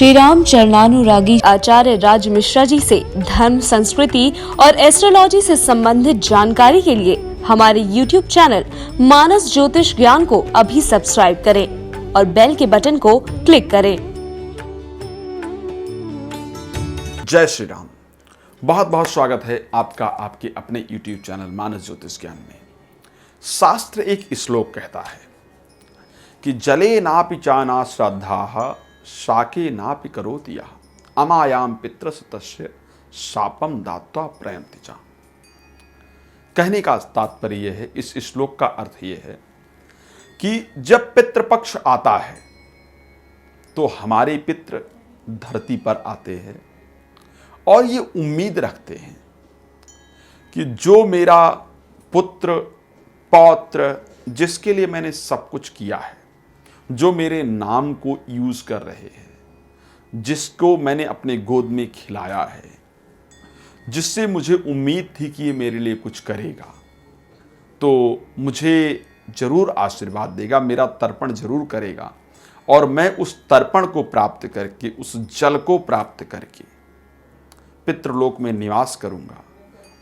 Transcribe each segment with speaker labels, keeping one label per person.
Speaker 1: श्री राम चरणानुरागी आचार्य राज मिश्रा जी से धर्म, संस्कृति और एस्ट्रोलॉजी से संबंधित जानकारी के लिए हमारे YouTube चैनल मानस ज्योतिष ज्ञान को अभी सब्सक्राइब करें और बेल के बटन को क्लिक करें।
Speaker 2: जय श्री राम। बहुत बहुत स्वागत है आपका आपके अपने YouTube चैनल मानस ज्योतिष ज्ञान में। शास्त्र एक श्लोक कहता है कि जले नापि चाना श्रद्धा शाके नापि करोति यः अमायाम पितृस तस्य शापम दात्वा प्रयन्ति च। कहने का तात्पर्य यह है, इस श्लोक का अर्थ यह है कि जब पितृपक्ष आता है तो हमारे पितृ धरती पर आते हैं और ये उम्मीद रखते हैं कि जो मेरा पुत्र पौत्र जिसके लिए मैंने सब कुछ किया है, जो मेरे नाम को यूज कर रहे हैं, जिसको मैंने अपने गोद में खिलाया है, जिससे मुझे उम्मीद थी कि ये मेरे लिए कुछ करेगा, तो मुझे जरूर आशीर्वाद देगा, मेरा तर्पण जरूर करेगा और मैं उस तर्पण को प्राप्त करके, उस जल को प्राप्त करके पितृलोक में निवास करूंगा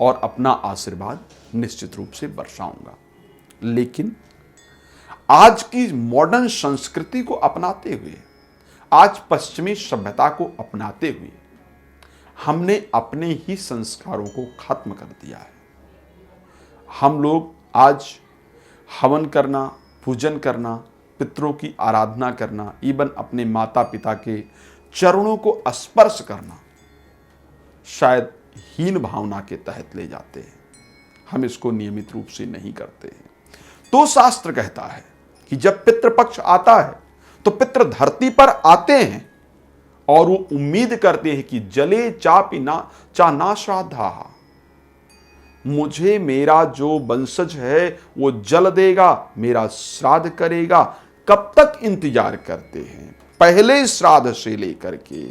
Speaker 2: और अपना आशीर्वाद निश्चित रूप से बरसाऊंगा। लेकिन आज की मॉडर्न संस्कृति को अपनाते हुए, आज पश्चिमी सभ्यता को अपनाते हुए हमने अपने ही संस्कारों को खत्म कर दिया है। हम लोग आज हवन करना, पूजन करना, पितरों की आराधना करना, इवन अपने माता पिता के चरणों को स्पर्श करना शायद हीन भावना के तहत ले जाते हैं। हम इसको नियमित रूप से नहीं करते हैं। तो शास्त्र कहता है कि जब पितृपक्ष आता है तो पितृ धरती पर आते हैं और वो उम्मीद करते हैं कि जले चापि ना श्राद्धा, मुझे मेरा जो वंशज है वो जल देगा, मेरा श्राद्ध करेगा। कब तक इंतजार करते हैं? पहले श्राद्ध से लेकर के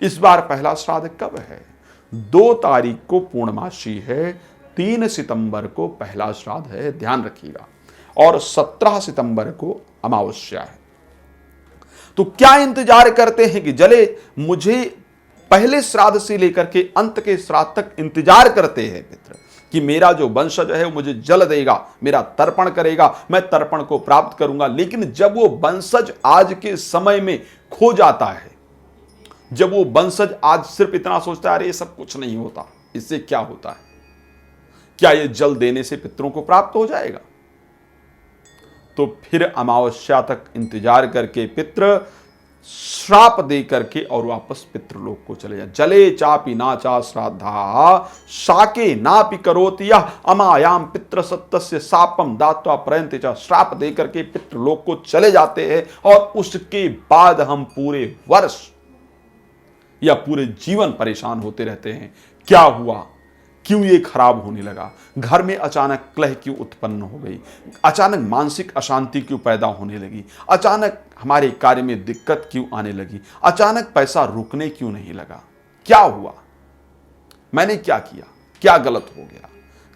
Speaker 2: इस बार पहला श्राद्ध कब है? 2 तारीख को पूर्णमासी है, 3 सितंबर को पहला श्राद्ध है, ध्यान रखिएगा, और 17 सितंबर को अमावस्या है। तो क्या इंतजार करते हैं कि जले, मुझे पहले श्राद्ध से लेकर के अंत के श्राद्ध तक इंतजार करते हैं पितृ कि मेरा जो वंशज है वो मुझे जल देगा, मेरा तर्पण करेगा, मैं तर्पण को प्राप्त करूंगा। लेकिन जब वो वंशज आज के समय में खो जाता है, जब वो वंशज आज सिर्फ इतना सोचता है अरे ये सब कुछ नहीं होता, इससे क्या होता है, क्या ये जल देने से पितरों को प्राप्त हो जाएगा? तो फिर अमावस्या तक इंतजार करके पितृ श्राप दे करके और वापस पितृलोक को चले जाए। जले चापि नाचा श्राद्धा शाके नापि करोति यः अमायाम पितृ सत्तस्य शापम दात्वा प्रयन्ति च। श्राप दे करके पितृलोक को चले जाते हैं और उसके बाद हम पूरे वर्ष या पूरे जीवन परेशान होते रहते हैं। क्या हुआ, क्यों ये खराब होने लगा, घर में अचानक कलह क्यों उत्पन्न हो गई, अचानक मानसिक अशांति क्यों पैदा होने लगी, अचानक हमारे कार्य में दिक्कत क्यों आने लगी, अचानक पैसा रुकने क्यों नहीं लगा, क्या हुआ, मैंने क्या किया, क्या गलत हो गया,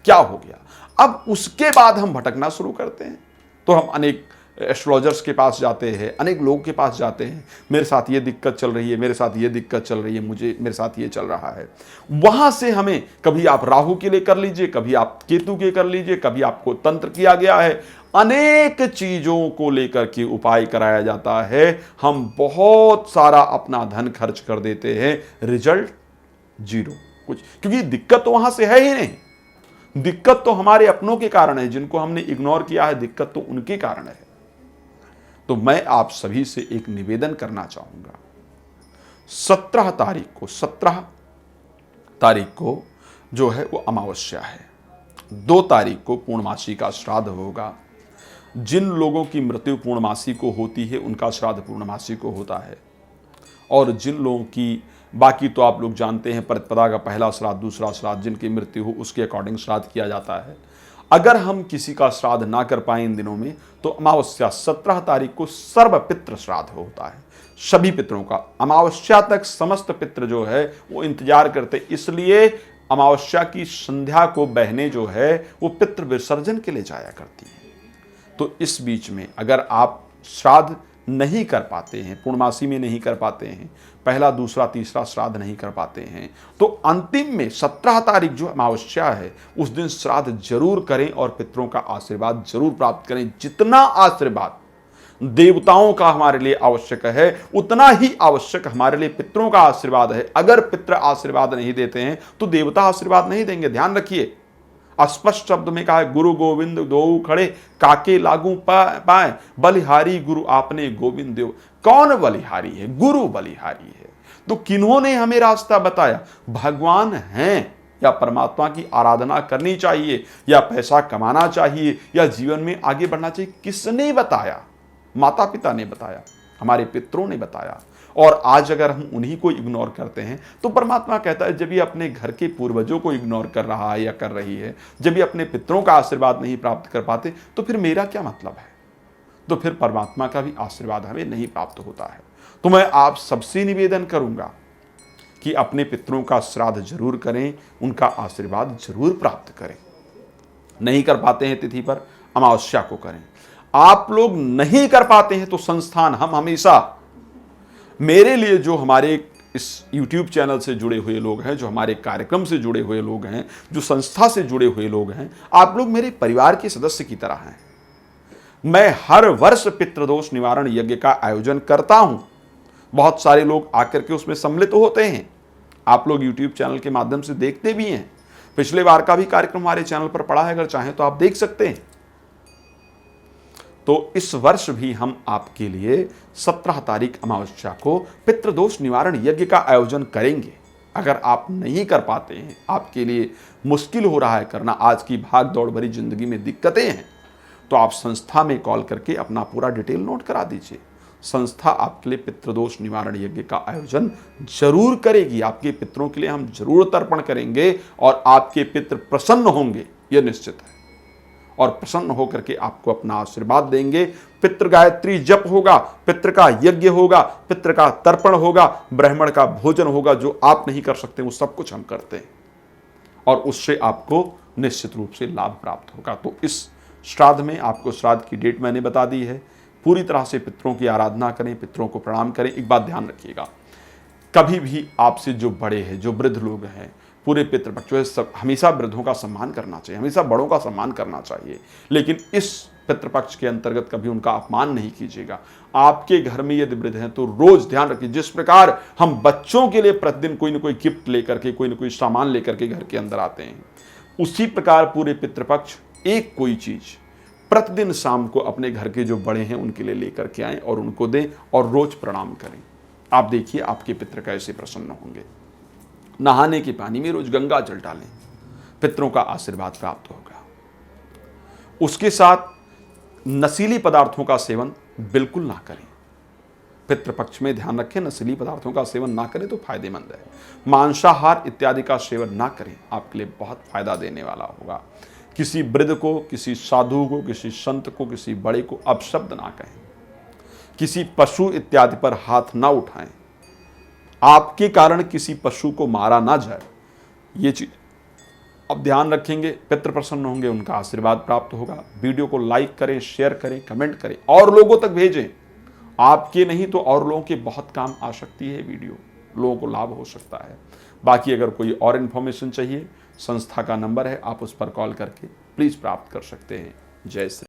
Speaker 2: क्या हो गया? अब उसके बाद हम भटकना शुरू करते हैं। तो हम अनेक एस्ट्रोलॉजर्स के पास जाते हैं, अनेक लोगों के पास जाते हैं, मेरे साथ ये दिक्कत चल रही है, मेरे साथ ये दिक्कत चल रही है, मेरे साथ ये चल रहा है। वहां से हमें कभी आप राहु के लिए कर लीजिए, कभी आप केतु के कर लीजिए, कभी आपको तंत्र किया गया है, अनेक चीजों को लेकर के उपाय कराया जाता है। हम बहुत सारा अपना धन खर्च कर देते हैं, रिजल्ट जीरो कुछ, क्योंकि दिक्कत तो वहां से है ही नहीं। दिक्कत तो हमारे अपनों के कारण है, जिनको हमने इग्नोर किया है, दिक्कत तो उनके कारण है। तो मैं आप सभी से एक निवेदन करना चाहूंगा, 17 तारीख को जो है वो अमावस्या है, 2 तारीख को पूर्णमासी का श्राद्ध होगा। जिन लोगों की मृत्यु पूर्णमासी को होती है उनका श्राद्ध पूर्णमासी को होता है, और जिन लोगों की, बाकी तो आप लोग जानते हैं, प्रतिपदा का पहला श्राद्ध, दूसरा श्राद्ध, जिनकी मृत्यु हो उसके अकॉर्डिंग श्राद्ध किया जाता है। अगर हम किसी का श्राद्ध ना कर पाए इन दिनों में तो अमावस्या 17 तारीख को सर्व पितृ श्राद्ध होता है, सभी पितरों का। अमावस्या तक समस्त पितृ जो है वो इंतजार करते, इसलिए अमावस्या की संध्या को बहनें जो है वो पितृ विसर्जन के लिए जाया करती हैं। तो इस बीच में अगर आप श्राद्ध नहीं कर पाते हैं, पूर्णमासी में नहीं कर पाते हैं, पहला दूसरा तीसरा श्राद्ध नहीं कर पाते हैं, तो अंतिम में 17 तारीख जो अमावस्या है उस दिन श्राद्ध जरूर करें और पितरों का आशीर्वाद जरूर प्राप्त करें। जितना आशीर्वाद देवताओं का हमारे लिए आवश्यक है उतना ही आवश्यक हमारे लिए पितरों का आशीर्वाद है। अगर पितर आशीर्वाद नहीं देते हैं तो देवता आशीर्वाद नहीं देंगे। ध्यान रखिए, स्पष्ट शब्द में कहा है, गुरु गोविंद दो खड़े काके लागू पाए, बलिहारी गुरु आपने गोविंद देव। कौन बलिहारी है? गुरु बलिहारी है। तो किन्होंने हमें रास्ता बताया? भगवान हैं या परमात्मा की आराधना करनी चाहिए या पैसा कमाना चाहिए या जीवन में आगे बढ़ना चाहिए, किसने बताया? माता पिता ने बताया, हमारे पितरों ने बताया। और आज अगर हम उन्हीं को इग्नोर करते हैं तो परमात्मा कहता है जब ये अपने घर के पूर्वजों को इग्नोर कर रहा है या कर रही है, जब ये अपने पितरों का आशीर्वाद नहीं प्राप्त कर पाते, तो फिर मेरा क्या मतलब है? तो फिर परमात्मा का भी आशीर्वाद हमें नहीं प्राप्त होता है। तो मैं आप सबसे निवेदन करूंगा कि अपने पितरों का श्राद्ध जरूर करें, उनका आशीर्वाद जरूर प्राप्त करें। नहीं कर पाते हैं तिथि पर, अमावस्या को करें। आप लोग नहीं कर पाते हैं तो संस्थान, हम हमेशा, मेरे लिए जो हमारे इस YouTube चैनल से जुड़े हुए लोग हैं, जो हमारे कार्यक्रम से जुड़े हुए लोग हैं, जो संस्था से जुड़े हुए लोग हैं, आप लोग मेरे परिवार के सदस्य की तरह हैं। मैं हर वर्ष पितृदोष निवारण यज्ञ का आयोजन करता हूं। बहुत सारे लोग आकर के उसमें सम्मिलित होते हैं। आप लोग YouTube चैनल के माध्यम से देखते भी हैं। पिछले बार का भी कार्यक्रम हमारे चैनल पर पड़ा है, अगर चाहें तो आप देख सकते हैं। तो इस वर्ष भी हम आपके लिए 17 तारीख अमावस्या को पितृदोष निवारण यज्ञ का आयोजन करेंगे। अगर आप नहीं कर पाते हैं, आपके लिए मुश्किल हो रहा है करना, आज की भाग दौड़ भरी जिंदगी में दिक्कतें हैं, तो आप संस्था में कॉल करके अपना पूरा डिटेल नोट करा दीजिए। संस्था आपके लिए पितृदोष निवारण यज्ञ का आयोजन जरूर करेगी। आपके पितरों के लिए हम जरूर तर्पण करेंगे और आपके पितृ प्रसन्न होंगे, यह निश्चित है। और प्रसन्न होकर के आपको अपना आशीर्वाद देंगे। पितृ गायत्री जप होगा, पितृ का यज्ञ होगा, पितृ का तर्पण होगा, ब्राह्मण का भोजन होगा। जो आप नहीं कर सकते वो सब कुछ हम करते हैं और उससे आपको निश्चित रूप से लाभ प्राप्त होगा। तो इस श्राद्ध में आपको श्राद्ध की डेट मैंने बता दी है। पूरी तरह से पितरों की आराधना करें, पितरों को प्रणाम करें। एक बात ध्यान रखिएगा, कभी भी आपसे जो बड़े हैं, जो वृद्ध लोग हैं, पूरे पितृपक्ष जो है, सब हमेशा वृद्धों का सम्मान करना चाहिए, हमेशा बड़ों का सम्मान करना चाहिए। लेकिन इस पितृपक्ष के अंतर्गत कभी उनका अपमान नहीं कीजिएगा। आपके घर में यदि वृद्ध हैं तो रोज ध्यान रखिए, जिस प्रकार हम बच्चों के लिए प्रतिदिन कोई ना कोई गिफ्ट लेकर के, कोई ना कोई सामान लेकर के घर के अंदर आते हैं, उसी प्रकार पूरे पितृपक्ष एक कोई चीज प्रतिदिन शाम को अपने घर के जो बड़े हैं उनके लिए लेकर के आएं और उनको दें और रोज प्रणाम करें। आप देखिए आपके पितृ कैसे प्रसन्न होंगे। नहाने के पानी में रोज गंगा जल डालें, पितरों का आशीर्वाद प्राप्त होगा। उसके साथ नशीली पदार्थों का सेवन बिल्कुल ना करें। पितृपक्ष में ध्यान रखें, नशीली पदार्थों का सेवन ना करें तो फायदेमंद है। मांसाहार इत्यादि का सेवन ना करें, आपके लिए बहुत फायदा देने वाला होगा। किसी वृद्ध को, किसी साधु को, किसी संत को, किसी बड़े को अपशब्द ना कहें। किसी पशु इत्यादि पर हाथ ना उठाएं। आपके कारण किसी पशु को मारा ना जाए, ये चीज अब ध्यान रखेंगे। पितृ प्रसन्न होंगे, उनका आशीर्वाद प्राप्त होगा। वीडियो को लाइक करें, शेयर करें, कमेंट करें और लोगों तक भेजें। आपके नहीं तो और लोगों के बहुत काम आ सकती है वीडियो, लोगों को लाभ हो सकता है। बाकी अगर कोई और इन्फॉर्मेशन चाहिए, संस्था का नंबर है, आप उस पर कॉल करके प्लीज प्राप्त कर सकते हैं। जय श्री